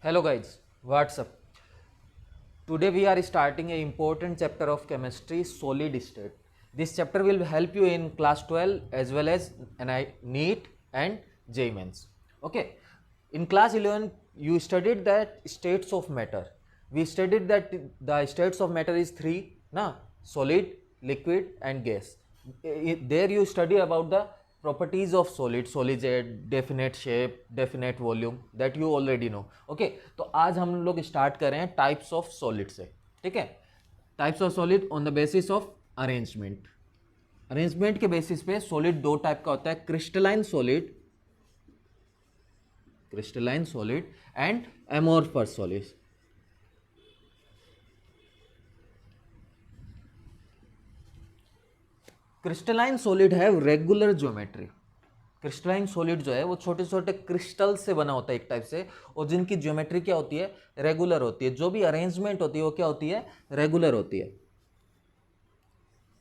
Hello guys, what's up? Today we are starting a important chapter of chemistry, solid state. This chapter will help you in class 12 as well as NEET and JEE Mains. Okay, in class 11 you studied that states of matter. We studied that the states of matter is three, na? Solid, liquid and gas. There you study about the properties of solid, definite shape, definite volume, that you already know. Okay, तो आज हम लोग start कर रहे हैं types of solid से. ठीक है, types of solid on the basis of arrangement. Arrangement के बेसिस पे सॉलिड दो टाइप का होता है, crystalline solid and amorphous solid. Crystalline solid है रेगुलर ज्योमेट्री. क्रिस्टलाइन सॉलिड जो है वो छोटे छोटे क्रिस्टल से बना होता है एक टाइप से, और जिनकी ज्योमेट्री क्या होती है, रेगुलर होती है. जो भी अरेंजमेंट होती है वो क्या होती है, रेगुलर होती है.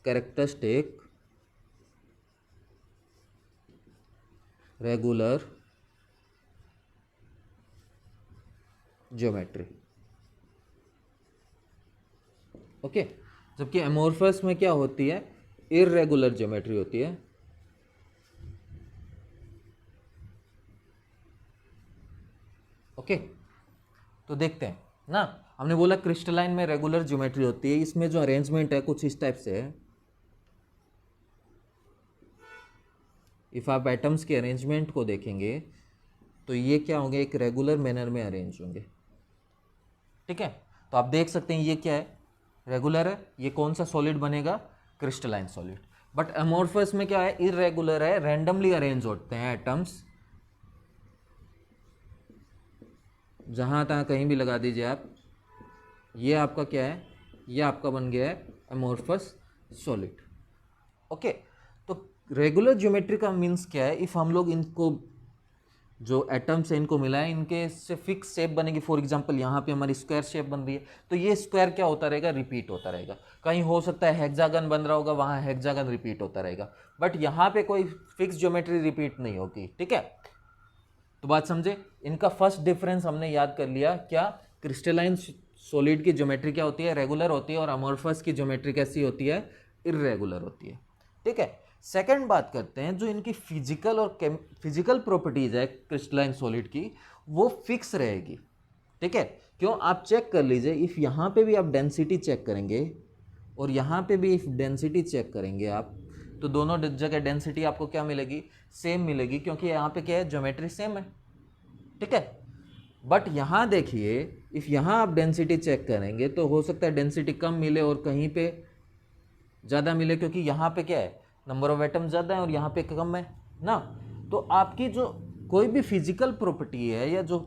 Characteristic regular geometry. ओके, जबकि एमोर्फस में क्या होती है, इर्रेगुलर ज्योमेट्री होती है. ओके, तो देखते हैं ना. हमने बोला क्रिस्टलाइन में रेगुलर ज्योमेट्री होती है. इसमें जो अरेंजमेंट है कुछ इस टाइप से है. इफ आप एटम्स के अरेंजमेंट को देखेंगे तो ये क्या होंगे, एक रेगुलर मैनर में अरेंज होंगे. ठीक है, तो आप देख सकते हैं ये क्या है, रेगुलर है. ये कौन सा सॉलिड बनेगा, क्रिस्टलाइन सॉलिड. बट अमोर्फस में क्या है, इरेगुलर है, रैंडमली अरेंज होते हैं एटम्स. जहां तहाँ कहीं भी लगा दीजिए आप. ये आपका क्या है, ये आपका बन गया है अमोर्फस सॉलिड. ओके, तो रेगुलर ज्योमेट्री का मीन्स क्या है, इफ हम लोग इनको जो एटम्स है इनको मिलाएं, इनके से फिक्स शेप बनेगी. फॉर एग्जांपल यहाँ पे हमारी स्क्वायर शेप बन रही है, तो ये स्क्वायर क्या होता रहेगा, रिपीट होता रहेगा. कहीं हो सकता है हेक्सागन बन रहा होगा, वहाँ हेक्सागन रिपीट होता रहेगा. बट यहाँ पे कोई फिक्स ज्योमेट्री रिपीट नहीं होगी. ठीक है, तो बात समझे. इनका फर्स्ट डिफरेंस हमने याद कर लिया. क्या, क्रिस्टलाइन सॉलिड की ज्योमेट्री क्या होती है, रेगुलर होती है, और अमोर्फस की ज्योमेट्री कैसी होती है, इर्रेगुलर होती है. ठीक है, सेकंड बात करते हैं, जो इनकी फिजिकल और फिजिकल प्रॉपर्टीज है क्रिस्टलाइन सॉलिड की, वो फिक्स रहेगी. ठीक है, क्यों, आप चेक कर लीजिए. इफ यहाँ पे भी आप डेंसिटी चेक करेंगे और यहाँ पे भी इफ डेंसिटी चेक करेंगे आप, तो दोनों जगह डेंसिटी आपको क्या मिलेगी, सेम मिलेगी, क्योंकि यहाँ पे क्या है, ज्योमेट्री सेम है. ठीक है, बट यहाँ देखिए, इफ यहाँ आप डेंसिटी चेक करेंगे तो हो सकता है डेंसिटी कम मिले और कहीं पे ज़्यादा मिले, क्योंकि यहाँ पे क्या है, नंबर ऑफ एटम ज़्यादा है और यहाँ पे कम है ना. तो आपकी जो कोई भी फिजिकल प्रॉपर्टी है, या जो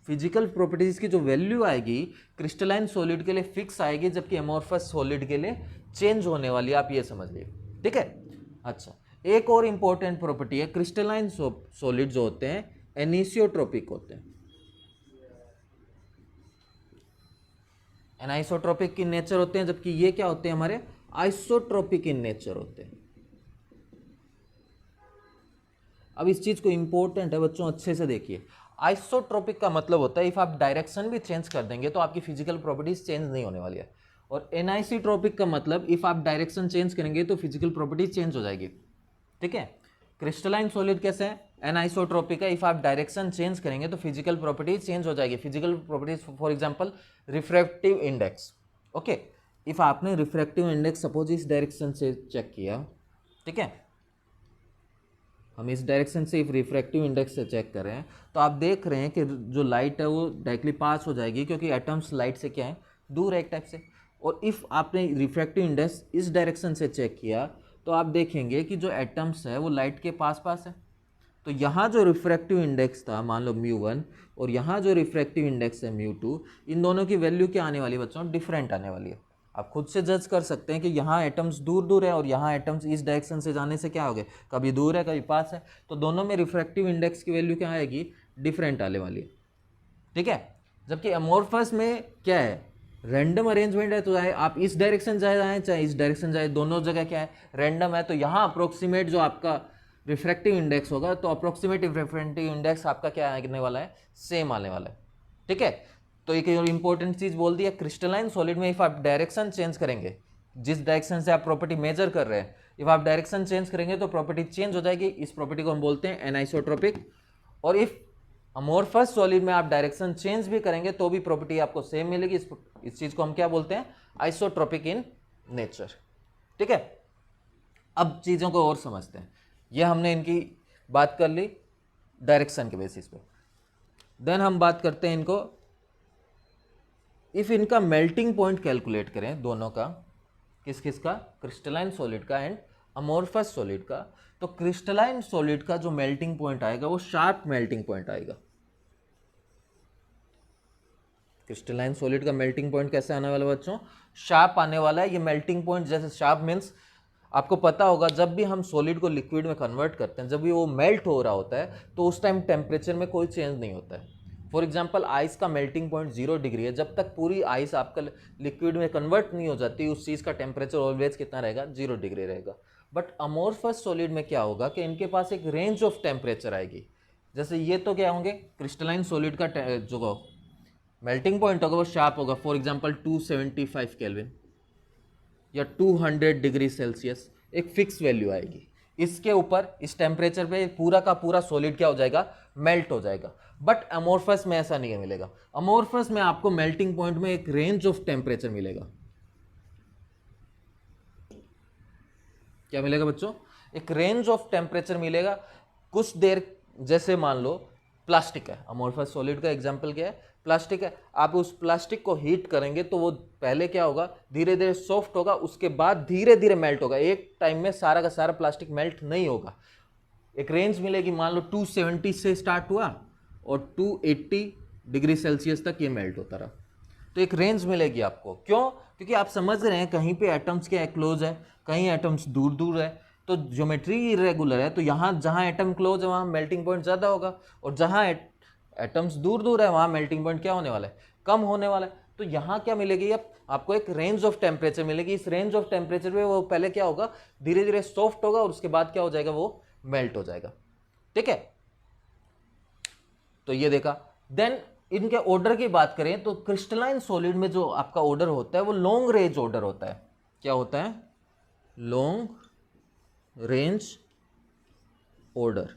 फिजिकल प्रॉपर्टीज की जो वैल्यू आएगी क्रिस्टलाइन सॉलिड के लिए फिक्स आएगी, जबकि एमोर्फस सॉलिड के लिए चेंज होने वाली है. आप ये समझ लीजिए. ठीक है, अच्छा, एक और इंपॉर्टेंट प्रॉपर्टी है, क्रिस्टलाइन सॉलिड जो होते हैं एनिसोट्रोपिक होते हैं. एनाइसोट्रोपिक इन नेचर होते हैं, जबकि ये क्या होते हैं, हमारे आइसोट्रोपिक इन नेचर होते हैं. अब इस चीज को इंपॉर्टेंट है बच्चों, अच्छे से देखिए. आइसोट्रोपिक का मतलब होता है इफ आप डायरेक्शन भी चेंज कर देंगे तो आपकी फिजिकल प्रॉपर्टीज चेंज नहीं होने वाली है. और एनाइसोट्रोपिक का मतलब इफ आप डायरेक्शन चेंज करेंगे तो फिजिकल प्रॉपर्टीज चेंज हो जाएगी. ठीक है, क्रिस्टलाइन सॉलिड कैसे है, एनाइसोट्रोपिक है. इफ आप डायरेक्शन चेंज करेंगे तो फिजिकल प्रॉपर्टीज चेंज हो जाएगी. Physical properties for example refractive index. Okay, if आपने रिफ्रैक्टिव इंडेक्स सपोज इस डायरेक्शन से चेक किया, ठीक है, हम इस डायरेक्शन से इफ रिफ्रैक्टिव इंडेक्स से चेक कर रहे हैं, तो आप देख रहे हैं कि जो लाइट है वो डायरेक्टली पास हो जाएगी, क्योंकि एटम्स लाइट से क्या है, दूर है एक टाइप से. और इफ आपने रिफ्रैक्टिव इंडेक्स इस डायरेक्शन से चेक किया तो आप देखेंगे कि जो एटम्स है वो लाइट के पास पास है. तो यहाँ जो रिफ्रैक्टिव इंडेक्स था, मान लो μ1, और यहाँ जो रिफ्रैक्टिव इंडेक्स है μ2, इन दोनों की वैल्यू क्या आने वाली है बच्चों, डिफरेंट आने वाली है. आप खुद से जज कर सकते हैं कि यहाँ एटम्स दूर दूर है और यहाँ एटम्स इस डायरेक्शन से जाने से क्या हो गए, कभी दूर है कभी पास है, तो दोनों में रिफ्रैक्टिव इंडेक्स की वैल्यू क्या आएगी, डिफरेंट आने वाली है. ठीक है, जबकि अमोर्फस में क्या है, रैंडम अरेंजमेंट है. तो चाहे आप इस डायरेक्शन जाए चाहे इस डायरेक्शन जाए, दोनों जगह क्या है, रैंडम है. तो यहाँ अप्रोक्सीमेट जो आपका रिफ्रैक्टिव इंडेक्स होगा, तो अप्रोक्सीमेट रिफ्रैक्टिव इंडेक्स आपका क्या आने वाला है, सेम आने वाला है. ठीक है। तो एक इंपॉर्टेंट चीज बोल दिया, क्रिस्टलाइन सॉलिड में इफ आप डायरेक्शन चेंज करेंगे, जिस डायरेक्शन से आप प्रॉपर्टी मेजर कर रहे हैं, इफ आप डायरेक्शन चेंज करेंगे तो प्रॉपर्टी चेंज हो जाएगी। इस प्रॉपर्टी को हम बोलते हैं एनाइसोट्रोपिक। और इफ अमोर्फस सॉलिड में आप डायरेक्शन चेंज भी करेंगे तो भी प्रॉपर्टी आपको सेम मिलेगी। इस चीज को हम क्या बोलते हैं, आइसोट्रोपिक इन नेचर। ठीक है, अब चीजों को और समझते हैं। यह हमने इनकी बात कर ली डायरेक्शन के बेसिस पे। देन हम बात करते हैं इनको, इफ इनका मेल्टिंग पॉइंट कैलकुलेट करें दोनों का, किस किस का, क्रिस्टलाइन सॉलिड का एंड अमोर्फस सॉलिड का, तो क्रिस्टलाइन सॉलिड का जो मेल्टिंग पॉइंट आएगा वो शार्प मेल्टिंग पॉइंट आएगा। क्रिस्टलाइन सॉलिड का मेल्टिंग पॉइंट कैसे आने वाला बच्चों, शार्प आने वाला है। ये मेल्टिंग पॉइंट जैसे शार्प मीन्स आपको पता होगा जब भी हम सॉलिड को लिक्विड में कन्वर्ट करते हैं, जब भी वो मेल्ट हो रहा होता है तो उस टाइम टेम्परेचर में कोई चेंज नहीं होता है। फॉर एग्जाम्पल आइस का मेल्टिंग पॉइंट 0 डिग्री है, जब तक पूरी आइस आपका लिक्विड में कन्वर्ट नहीं हो जाती उस चीज़ का टेम्परेचर ऑलवेज कितना रहेगा, 0 डिग्री रहेगा। बट अमोर्फस सॉलिड में क्या होगा कि इनके पास एक रेंज ऑफ टेम्परेचर आएगी। जैसे ये तो क्या होंगे, क्रिस्टलाइन सॉलिड का जो मेल्टिंग पॉइंट होगा वो शार्प होगा, फॉर एग्जाम्पल 275 केल्विन या 200 डिग्री सेल्सियस, एक फिक्स वैल्यू आएगी। इसके ऊपर इस टेम्परेचर पे पूरा का पूरा सॉलिड क्या हो जाएगा, मेल्ट हो जाएगा। बट अमोर्फस में ऐसा नहीं मिलेगा। अमोर्फस में आपको मेल्टिंग पॉइंट में एक रेंज ऑफ टेम्परेचर मिलेगा। क्या मिलेगा बच्चों, एक रेंज ऑफ टेम्परेचर मिलेगा कुछ देर। जैसे मान लो प्लास्टिक है, अमोर्फस सॉलिड का एग्जांपल क्या है, प्लास्टिक है। आप उस प्लास्टिक को हीट करेंगे तो वो पहले क्या होगा, धीरे धीरे सॉफ्ट होगा, उसके बाद धीरे धीरे मेल्ट होगा। एक टाइम में सारा का सारा प्लास्टिक मेल्ट नहीं होगा। एक रेंज मिलेगी, मान लो 270 से स्टार्ट हुआ और 280 डिग्री सेल्सियस तक ये मेल्ट होता रहा। तो एक रेंज मिलेगी आपको। क्यों, क्योंकि आप समझ रहे हैं कहीं पे एटम्स के क्लोज है, कहीं एटम्स दूर दूर है, तो ज्योमेट्री इरेगुलर है। तो यहाँ जहाँ एटम क्लोज है वहाँ मेल्टिंग पॉइंट ज़्यादा होगा, और जहाँ एटम्स दूर दूर है वहाँ मेल्टिंग पॉइंट क्या होने वाला है, कम होने वाला है। तो यहाँ क्या मिलेगी, अब आपको एक रेंज ऑफ टेम्परेचर मिलेगी। इस रेंज ऑफ टेम्परेचर पे वो पहले क्या होगा, धीरे धीरे सॉफ्ट होगा और उसके बाद क्या हो जाएगा, वो मेल्ट हो जाएगा। ठीक है, तो ये देखा। देन इनके ऑर्डर की बात करें तो क्रिस्टलाइन सॉलिड में जो आपका ऑर्डर होता है वो लॉन्ग रेंज ऑर्डर होता है। क्या होता है, long range order.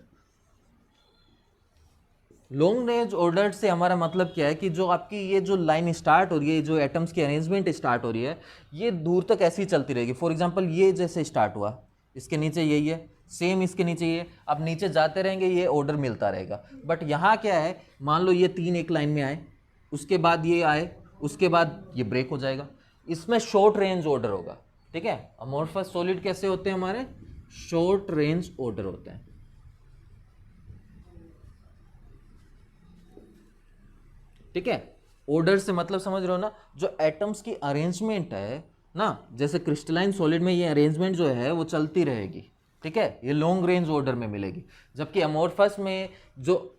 Long range order से हमारा मतलब क्या है कि जो आपकी ये जो लाइन स्टार्ट हो रही है, जो एटम्स की अरेंजमेंट स्टार्ट हो रही है, ये दूर तक ऐसी चलती रहेगी। फॉर एग्जांपल ये जैसे स्टार्ट हुआ, इसके नीचे यही है, सेम इसके नीचे ये, अब नीचे जाते रहेंगे, ये ऑर्डर मिलता रहेगा। बट यहाँ क्या है, मान लो ये 3 एक लाइन में आए, उसके बाद ये आए, उसके बाद ये ब्रेक हो जाएगा। इसमें शॉर्ट रेंज ऑर्डर होगा। ठीक है, अमोर्फस सॉलिड कैसे होते हैं हमारे, शॉर्ट रेंज ऑर्डर होते हैं। ठीक है, ऑर्डर से मतलब समझ रहे हो ना, जो एटम्स की अरेंजमेंट है ना, जैसे क्रिस्टलाइन सॉलिड में ये अरेंजमेंट जो है वो चलती रहेगी। ठीक है, ये लॉन्ग रेंज ऑर्डर में मिलेगी। जबकि अमोर्फस में जो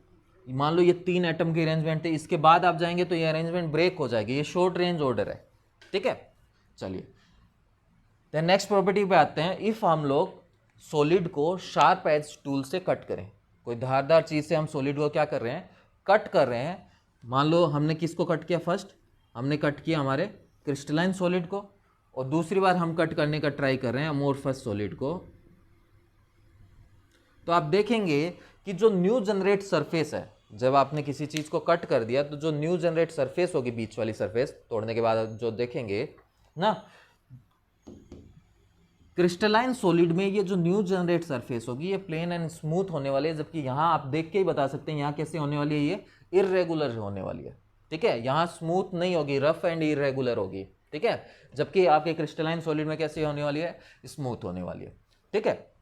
मान लो ये 3 एटम की अरेंजमेंट है, इसके बाद आप जाएंगे तो ये अरेंजमेंट ब्रेक हो जाएगी, ये शॉर्ट रेंज ऑर्डर है। ठीक है, चलिए देन नेक्स्ट प्रॉपर्टी पे आते हैं। इफ हम लोग सॉलिड को शार्प एज टूल से कट करें, कोई धारदार चीज से हम सॉलिड को क्या कर रहे हैं, कट कर रहे हैं। मान लो हमने किसको कट किया, फर्स्ट हमने कट किया हमारे क्रिस्टलाइन सॉलिड को, और दूसरी बार हम कट करने का ट्राई कर रहे हैं अमोर्फस सॉलिड को। तो आप देखेंगे कि जो न्यू जनरेट सरफेस है, जब आपने किसी चीज को कट कर दिया तो जो न्यू जनरेट सरफेस होगी, बीच वाली सरफेस तोड़ने के बाद जो देखेंगे ना, क्रिस्टलाइन सॉलिड में ये जो न्यू जनरेट सरफेस होगी ये प्लेन एंड स्मूथ होने वाली है। जबकि यहाँ आप देख के ही बता सकते हैं यहाँ कैसे होने वाली है, ये इरेगुलर होने वाली है। ठीक है, यहाँ स्मूथ नहीं होगी, रफ एंड इरेगुलर होगी। ठीक है, जबकि आपके क्रिस्टलाइन सॉलिड में कैसे होने वाली है, स्मूथ होने वाली है। ठीक है,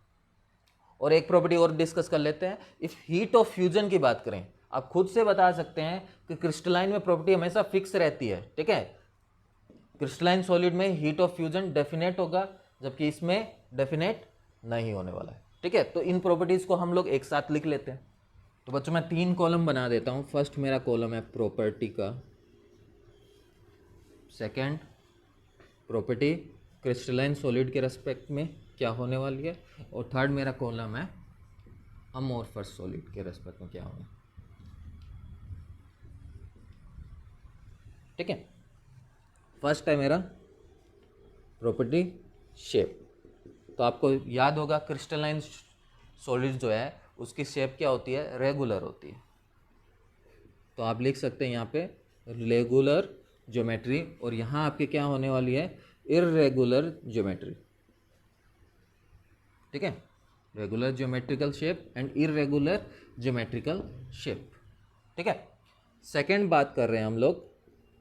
और एक प्रॉपर्टी और डिस्कस कर लेते हैं। इफ हीट ऑफ फ्यूजन की बात करें, आप खुद से बता सकते हैं कि क्रिस्टलाइन में प्रॉपर्टी हमेशा फिक्स रहती है। ठीक है, क्रिस्टलाइन सॉलिड में हीट ऑफ फ्यूजन डेफिनेट होगा, जबकि इसमें डेफिनेट नहीं होने वाला है। ठीक है, तो इन प्रॉपर्टीज को हम लोग एक साथ लिख लेते हैं। तो बच्चों मैं 3 कॉलम बना देता हूं। फर्स्ट मेरा कॉलम है प्रॉपर्टी का, सेकंड प्रॉपर्टी क्रिस्टलाइन सॉलिड के रेस्पेक्ट में क्या होने वाली है, और थर्ड मेरा कॉलम है अमोर्फस सॉलिड के रेस्पेक्ट में क्या होना है। ठीक है। फर्स्ट है मेरा प्रॉपर्टी शेप। तो आपको याद होगा क्रिस्टलाइन सॉलिड जो है उसकी शेप क्या होती है, रेगुलर होती है। तो आप लिख सकते हैं यहाँ पे रेगुलर ज्योमेट्री, और यहाँ आपके क्या होने वाली है, इर्रेगुलर ज्योमेट्री। ठीक है, regular geometrical shape and irregular geometrical shape. ठीक है। सेकंड बात कर रहे हैं हम लोग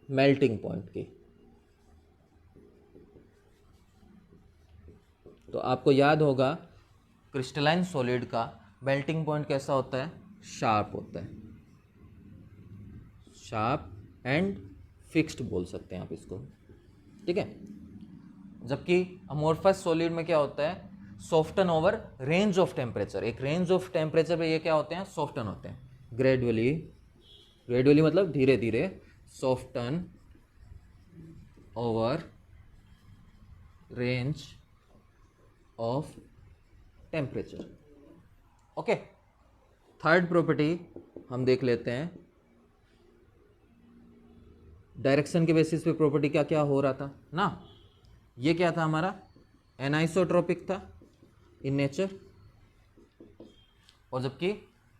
मेल्टिंग पॉइंट की। तो आपको याद होगा क्रिस्टलाइन सॉलिड का मेल्टिंग पॉइंट कैसा होता है, शार्प होता है, शार्प एंड फिक्स्ड बोल सकते हैं आप इसको। ठीक है। जबकि अमोर्फस सॉलिड में क्या होता है, soften over range of temperature. एक रेंज ऑफ टेम्परेचर पे ये क्या होते हैं, सॉफ्टन होते हैं। ग्रेजुअली, ग्रेजुअली मतलब धीरे धीरे, soften over range of temperature. Okay. Third property हम देख लेते हैं, डायरेक्शन के बेसिस पे प्रॉपर्टी क्या क्या हो रहा था ना। ये क्या था हमारा, एनाइसोट्रोपिक था इन नेचर, और जबकि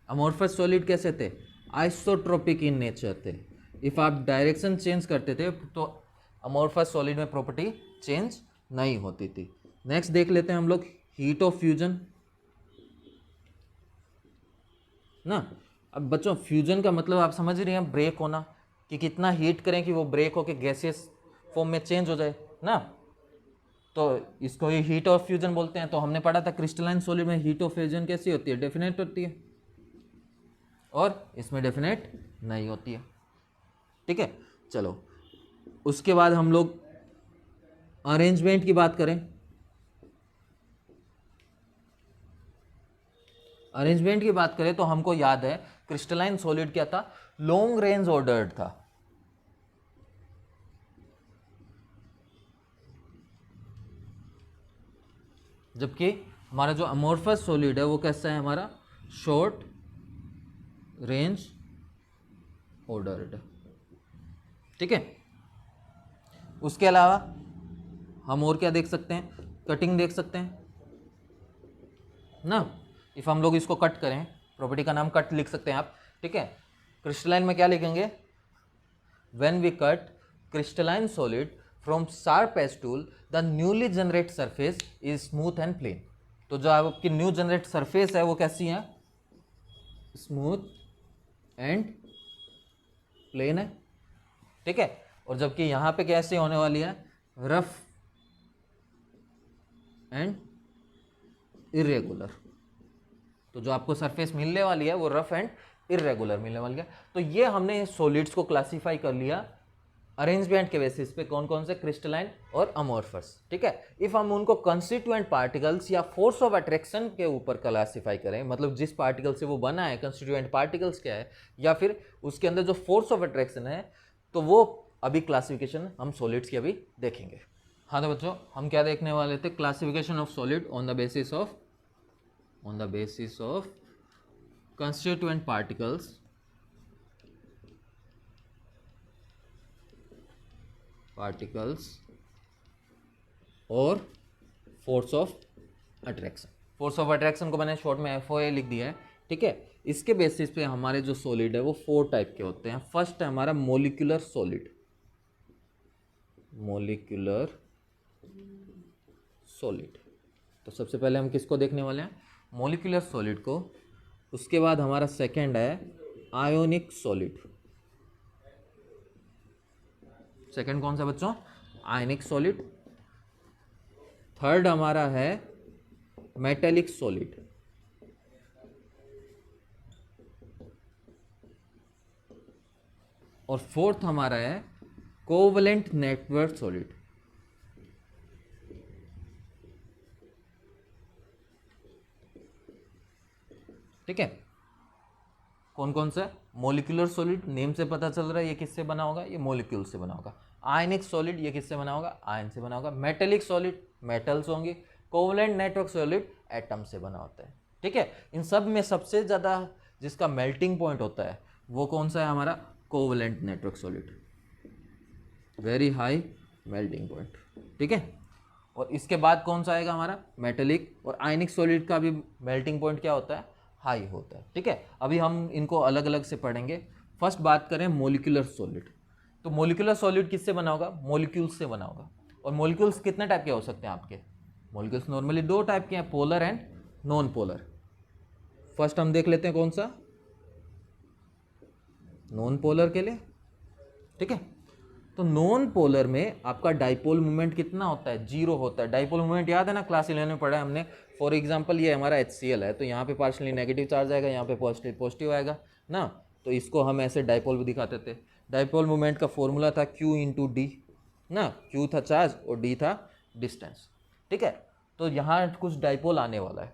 अमोर्फस सॉलिड कैसे थे, आइसोट्रोपिक इन नेचर थे। इफ आप डायरेक्शन चेंज करते थे तो अमोर्फस सॉलिड में प्रॉपर्टी चेंज नहीं होती थी। नेक्स्ट देख लेते हैं हम लोग हीट ऑफ फ्यूजन ना। अब बच्चों फ्यूजन का मतलब आप समझ रहे हैं, ब्रेक होना, कि कितना हीट करें कि वो ब्रेक होकर गैसियस फॉर्म में चेंज हो जाए ना। तो इसको ही हीट ऑफ फ्यूजन बोलते हैं। तो हमने पढ़ा था क्रिस्टलाइन सॉलिड में हीट ऑफ फ्यूजन कैसी होती है, डेफिनेट होती है, और इसमें डेफिनेट नहीं होती है। ठीक है। चलो उसके बाद हम लोग अरेंजमेंट की बात करें। अरेंजमेंट की बात करें तो हमको याद है क्रिस्टलाइन सॉलिड क्या था, लॉन्ग रेंज ऑर्डर्ड था। जबकि हमारा जो अमोर्फस सॉलिड है वो कैसा है, हमारा शॉर्ट रेंज ऑर्डर्ड। ठीक है। उसके अलावा हम और क्या देख सकते हैं, कटिंग देख सकते हैं ना। इफ हम लोग इसको कट करें, प्रॉपर्टी का नाम कट लिख सकते हैं आप। ठीक है। क्रिस्टलाइन में क्या लिखेंगे, when we cut crystalline solid from sharp edge tool the newly generate surface is smooth and plane. तो जो आपकी न्यू जनरेट सरफेस है वो कैसी है, स्मूथ एंड प्लेन है। ठीक है। और जबकि यहां पे कैसे होने वाली है, रफ एंड इरेगुलर। तो जो आपको सरफेस मिलने वाली है वो रफ एंड इरेगुलर मिलने वाली है। तो ये हमने सॉलिड्स को क्लासिफाई कर लिया अरेंजमेंट के बेसिस पे, कौन कौन से, क्रिस्टलाइन और अमोर्फस। ठीक है। इफ हम उनको कंस्टिट्यूएंट पार्टिकल्स या फोर्स ऑफ अट्रैक्शन के ऊपर क्लासिफाई करें, मतलब जिस पार्टिकल से वो बना है, कंस्टिट्यूएंट पार्टिकल्स क्या है, या फिर उसके अंदर जो फोर्स ऑफ अट्रैक्शन है, तो वो अभी क्लासिफिकेशन हम सॉलिड्स की अभी देखेंगे। हाँ तो बच्चों हम क्या देखने वाले थे, classification of solid on the basis of constituent particles और force of attraction. Force of attraction को मैंने शॉर्ट में FOA लिख दिया है। ठीक है। इसके बेसिस पे हमारे जो सॉलिड है वो 4 टाइप के होते हैं। फर्स्ट है हमारा मोलिकुलर सॉलिड, मोलिकुलर सॉलिड। तो सबसे पहले हम किसको देखने वाले हैं, मोलिकुलर सॉलिड को। उसके बाद हमारा सेकंड है आयोनिक सॉलिड। सेकंड कौन सा बच्चों, आयनिक सॉलिड। थर्ड हमारा है मेटेलिक सॉलिड। और फोर्थ हमारा है कोवलेंट नेटवर्क सॉलिड। ठीक है। कौन कौन सा, मोलिकुलर सॉलिड, नेम से पता चल रहा है ये किससे बना होगा, ये मोलिक्यूल से बना होगा। आयनिक सॉलिड ये किससे बना होगा, आयन से बना होगा। मेटेलिक सॉलिड मेटल्स होंगे। कोवलेंट नेटवर्क सॉलिड एटम से बना होता है। ठीक है। इन सब में सबसे ज़्यादा जिसका मेल्टिंग पॉइंट होता है वो कौन सा है, हमारा covalent network solid. Very high melting point, ठीक है। और इसके बाद कौन सा आएगा हमारा मेटेलिक और आयनिक सॉलिड का भी मेल्टिंग पॉइंट क्या होता है, हाई होता है, ठीक है। अभी हम इनको अलग अलग से पढ़ेंगे। फर्स्ट बात करें मोलिकुलर सॉलिड, तो मोलिकुलर सॉलिड किससे बना होगा, मोलिक्यूल्स से बना होगा। और मोलिक्यूल्स कितने टाइप के हो सकते हैं आपके, मोलिक्यूल्स नॉर्मली दो टाइप के हैं, polar and non polar. First हम देख लेते हैं कौन सा, नॉन पोलर के लिए, ठीक है। तो नॉन पोलर में आपका डाइपोल मोमेंट कितना होता है, जीरो होता है। डाइपोल मोमेंट याद है ना, क्लास 11 में पढ़ा है हमने। फॉर एग्जांपल ये हमारा HCl है, तो यहाँ पे पार्शियली नेगेटिव चार्ज आएगा, यहाँ पे पॉजिटिव पॉजिटिव आएगा ना, तो इसको हम ऐसे डाइपोल भी दिखाते थे। डाइपोल मोमेंट का फॉर्मूला था Q इंटू डी ना, Q था चार्ज और D था डिस्टेंस, ठीक है। तो यहाँ कुछ डाइपोल आने वाला है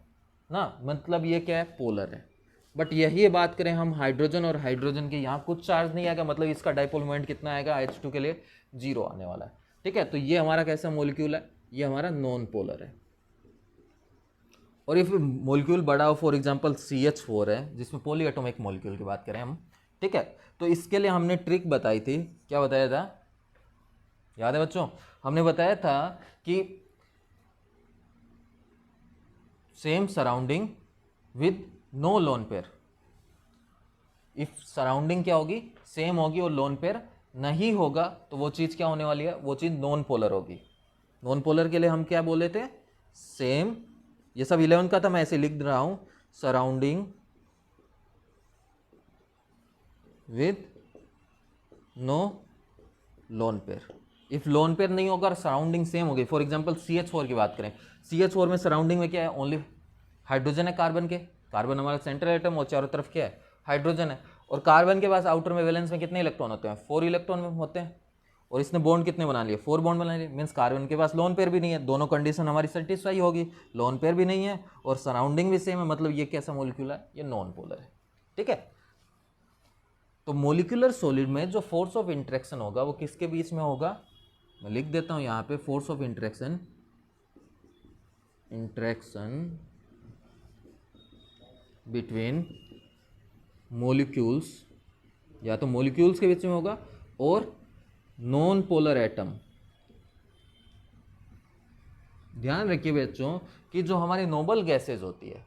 ना, मतलब ये क्या है, पोलर है। बट यही बात करें हम हाइड्रोजन और हाइड्रोजन के, यहाँ कुछ चार्ज नहीं आएगा, मतलब इसका डाइपोल मोमेंट कितना आएगा, H2 के लिए 0 आने वाला है, ठीक है। तो ये हमारा कैसा मॉलिक्यूल है, ये हमारा नॉन पोलर है। और ये मॉलिक्यूल बड़ा हो, फॉर एग्जांपल CH4 है, जिसमें पॉली एटॉमिक मॉलिक्यूल की बात करें हम, ठीक है। तो इसके लिए हमने ट्रिक बताई थी, क्या बताया था, याद है बच्चों, हमने बताया था कि same surrounding with no lone pair. If surrounding क्या होगी, सेम होगी और लोन पेयर नहीं होगा, तो वो चीज़ क्या होने वाली है, वो चीज़ नॉन पोलर होगी। नॉन पोलर के लिए हम क्या बोले थे, सेम, ये सब 11 का था, मैं ऐसे लिख रहा हूं, surrounding with no lone pair. If lone pair नहीं होगा और सराउंडिंग सेम होगी, फॉर एग्जांपल CH4 की बात करें, CH4 में सराउंडिंग में क्या है, ओनली हाइड्रोजन है कार्बन के, कार्बन हमारा सेंट्रल एटम और चारों तरफ क्या है, हाइड्रोजन है। और कार्बन के पास आउटर में वैलेंस में कितने इलेक्ट्रॉन होते हैं, 4 इलेक्ट्रॉन में होते हैं। और इसने बॉन्ड कितने बना लिए, 4 बॉन्ड बना लिए, मीन्स कार्बन के पास लोन पेयर भी नहीं है। दोनों कंडीशन हमारी सेटिस्फाई होगी, लोन पेयर भी नहीं है और सराउंडिंग भी सेम है, मतलब ये कैसा मॉलिक्यूल है, ये नॉन पोलर है, ठीक है। तो मोलिकुलर सॉलिड में जो फोर्स ऑफ इंटरेक्शन होगा वो किसके बीच में होगा, मैं लिख देता हूं यहां पे, force of interaction between molecules, या तो मोलिक्यूल्स के बीच में होगा और नॉन पोलर एटम। ध्यान रखिए बच्चों कि जो हमारी नोबल गैसेज होती है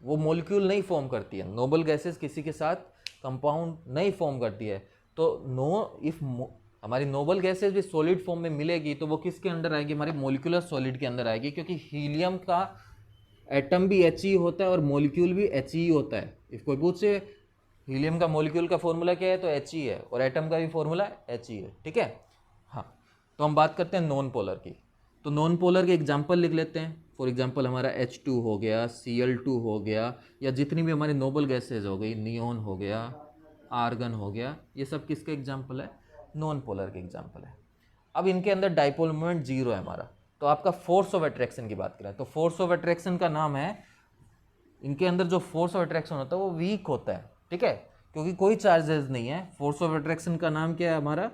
वो मोलिक्यूल नहीं फॉर्म करती है, नोबल गैसेज किसी के साथ कंपाउंड नहीं फॉर्म करती है। तो इफ हमारी नोबल गैसेज भी सॉलिड फॉर्म में मिलेगी तो वो किसके अंडर आएगी, हमारी मोलिकुलर सॉलिड के अंदर आएगी, क्योंकि हीलियम का एटम भी He होता है और मोलिक्यूल भी He होता है। इफ कोई पूछे हीलियम का मोलिक्यूल का फॉर्मूला क्या है, तो He है, और एटम का भी फॉर्मूला He है, ठीक है। हाँ, तो हम बात करते हैं नॉन पोलर की। तो नॉन पोलर के एग्जाम्पल लिख लेते हैं। फॉर एग्जाम्पल हमारा H2 हो गया, Cl2 हो गया, या जितनी भी हमारी नोबल गैसेज हो गई, नियोन हो गया, आर्गन हो गया, ये सब किसके एग्जाम्पल है, नॉन पोलर के एग्जाम्पल है। अब इनके अंदर डाइपोल मोमेंट 0 है हमारा। तो आपका फोर्स ऑफ अट्रैक्शन की बात करें तो फोर्स ऑफ अट्रैक्शन का नाम है, इनके अंदर जो फोर्स ऑफ अट्रैक्शन होता है वो वीक होता है, ठीक है, क्योंकि कोई चार्जेस नहीं है। फोर्स ऑफ अट्रैक्शन का नाम क्या है हमारा,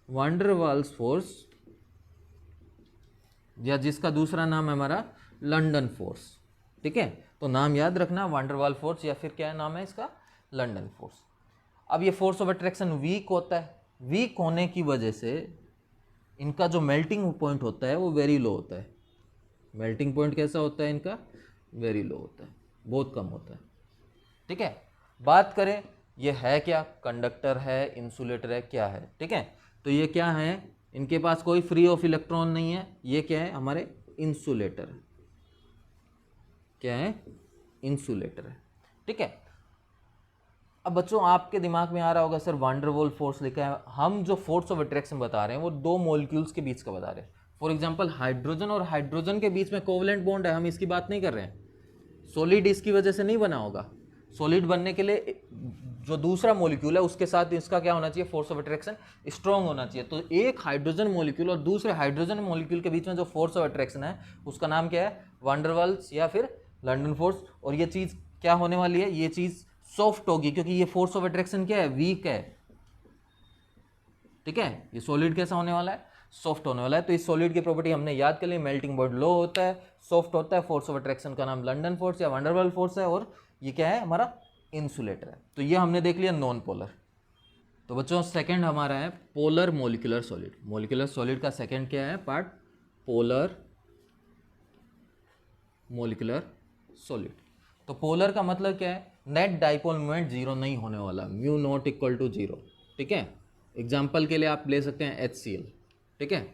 वान डर वाल्स फोर्स, या जिसका दूसरा नाम है हमारा लंदन फोर्स, ठीक है। तो नाम याद रखना, वान डर वाल फोर्स, या फिर क्या नाम है इसका, लंदन फोर्स। अब ये फोर्स ऑफ अट्रैक्शन वीक होता है, वीक होने की वजह से इनका जो मेल्टिंग पॉइंट होता है वो वेरी लो होता है। मेल्टिंग पॉइंट कैसा होता है इनका, वेरी लो होता है, बहुत कम होता है, ठीक है। बात करें ये है क्या, कंडक्टर है, इंसुलेटर है, क्या है, ठीक है। तो ये क्या है, इनके पास कोई फ्री ऑफ इलेक्ट्रॉन नहीं है, ये क्या है हमारे इंसुलेटर, क्या है, इंसुलेटर है, ठीक है। अब बच्चों आपके दिमाग में आ रहा होगा सर वान डर वाल फोर्स लिखा है, हम जो फोर्स ऑफ अट्रैक्शन बता रहे हैं वो दो मॉलिक्यूल्स के बीच का बता रहे हैं। फॉर एग्जांपल हाइड्रोजन और हाइड्रोजन के बीच में कोवलेंट बॉन्ड है, हम इसकी बात नहीं कर रहे हैं। सॉलिड इसकी वजह से नहीं बना होगा, सॉलिड बनने के लिए जो दूसरा मॉलिक्यूल है उसके साथ इसका क्या होना चाहिए, फोर्स ऑफ अट्रैक्शन स्ट्रॉन्ग होना चाहिए। तो एक हाइड्रोजन मॉलिक्यूल और दूसरे हाइड्रोजन मॉलिक्यूल के बीच में जो फोर्स ऑफ अट्रैक्शन है उसका नाम क्या है, वान डर वाल्स या फिर लंदन फोर्स। और ये चीज़ क्या होने वाली है, ये चीज़ सॉफ्ट होगी, क्योंकि ये फोर्स ऑफ अट्रैक्शन क्या है, वीक है, ठीक है। ये सॉलिड कैसा होने वाला है, सॉफ्ट होने वाला है। तो इस सॉलिड की प्रॉपर्टी हमने याद कर ली, मेल्टिंग पॉइंट लो होता है, सॉफ्ट होता है, फोर्स ऑफ अट्रैक्शन का नाम लंदन फोर्स या वान डर वाल फोर्स है, और ये क्या है हमारा इंसुलेटर है। तो ये हमने देख लिया नॉन पोलर। तो बच्चों सेकंड हमारा है polar molecular solid. Molecular solid का सेकंड क्या है पार्ट? Polar molecular solid. तो पोलर का मतलब क्या है? नेट डाइपोल मोमेंट जीरो नहीं होने वाला, mu not equal to zero. ठीक है, एग्जाम्पल के लिए आप ले सकते हैं HCl। ठीक है,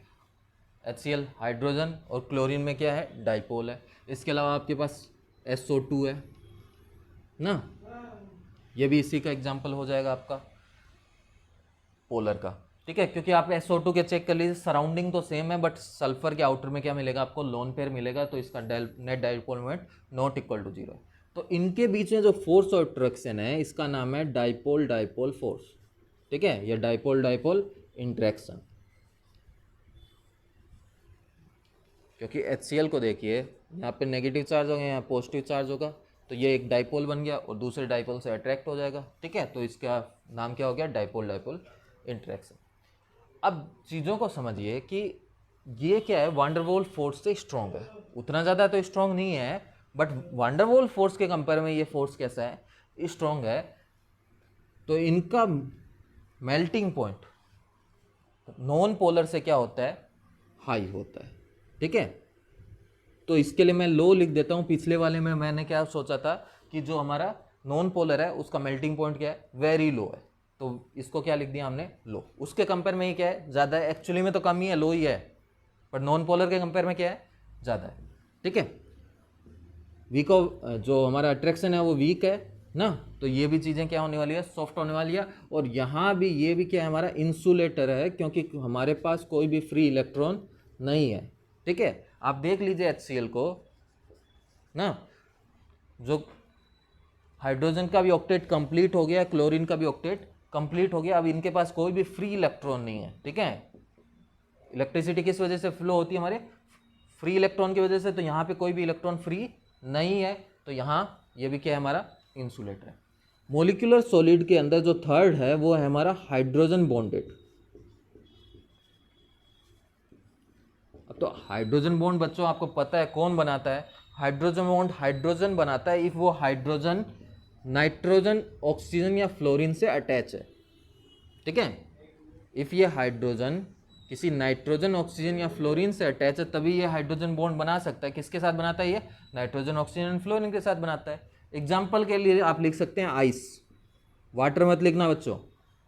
HCl हाइड्रोजन और क्लोरीन में क्या है? डाइपोल है। इसके अलावा आपके पास SO2 है ना, ये भी इसी का एग्जाम्पल हो जाएगा आपका पोलर का। ठीक है, क्योंकि आप SO2 के चेक कर लीजिए, सराउंडिंग तो सेम है बट सल्फर के आउटर में क्या मिलेगा आपको? लोन पेयर मिलेगा, तो इसका net dipole moment not equal to zero है। तो इनके बीच में जो फोर्स ऑफ अट्रैक्शन है इसका नाम है डाइपोल डाइपोल फोर्स। ठीक है, ये डाइपोल डाइपोल इंटरेक्शन। क्योंकि HCl को देखिए, यहाँ पे नेगेटिव चार्ज होगा, यहाँ पॉजिटिव चार्ज होगा, तो ये एक डाइपोल बन गया और दूसरे डाइपोल से अट्रैक्ट हो जाएगा। ठीक है, तो इसका नाम क्या हो गया? Dipole dipole interaction. अब चीज़ों को समझिए कि ये क्या है? वांडरवॉल फोर्स से स्ट्रॉन्ग है, उतना ज़्यादा तो स्ट्रॉन्ग नहीं है, बट वांडरवॉल फोर्स के कंपेयर में ये फोर्स कैसा है? स्ट्रॉन्ग है। तो इनका मेल्टिंग पॉइंट नॉन पोलर से क्या होता है? हाई होता है। ठीक है, तो इसके लिए मैं लो लिख देता हूँ। पिछले वाले में मैंने क्या सोचा था कि जो हमारा नॉन पोलर है उसका मेल्टिंग पॉइंट क्या है? वेरी लो है, तो इसको क्या लिख दिया हमने? लो। उसके कंपेयर में ये क्या है? ज़्यादा है। एक्चुअली में तो कम ही है, लो ही है, बट नॉन पोलर के कंपेयर में क्या है? ज़्यादा है। ठीक है, वीक ऑफ जो हमारा अट्रैक्शन है वो वीक है ना, तो ये भी चीज़ें क्या होने वाली है? सॉफ्ट होने वाली है। और यहाँ भी ये भी क्या है? हमारा इंसुलेटर है, क्योंकि हमारे पास कोई भी फ्री इलेक्ट्रॉन नहीं है। ठीक है, आप देख लीजिए HCl को ना, जो हाइड्रोजन का भी ऑक्टेट कंप्लीट हो गया, क्लोरीन का भी ऑक्टेट कंप्लीट हो गया, अब इनके पास कोई भी फ्री इलेक्ट्रॉन नहीं है। ठीक है, इलेक्ट्रिसिटी किस वजह से फ्लो होती है? हमारे फ्री इलेक्ट्रॉन की वजह से, तो यहाँ पे कोई भी इलेक्ट्रॉन फ्री नहीं है, तो यहाँ ये भी क्या है? हमारा इंसुलेटर है। मोलिकुलर सॉलिड के अंदर जो थर्ड है वो है हमारा हाइड्रोजन बॉन्डेड। अब तो हाइड्रोजन बॉन्ड बच्चों आपको पता है कौन बनाता है? हाइड्रोजन बॉन्ड हाइड्रोजन बनाता है इफ वो हाइड्रोजन नाइट्रोजन ऑक्सीजन या फ्लोरीन से अटैच है। ठीक है, इफ ये हाइड्रोजन किसी नाइट्रोजन ऑक्सीजन या फ्लोरीन से अटैच है तभी ये हाइड्रोजन बॉन्ड बना सकता है। किसके साथ बनाता है? ये नाइट्रोजन ऑक्सीजन फ्लोरीन के साथ बनाता है। एग्जाम्पल के लिए आप लिख सकते हैं आइस। वाटर मत लिखना बच्चों,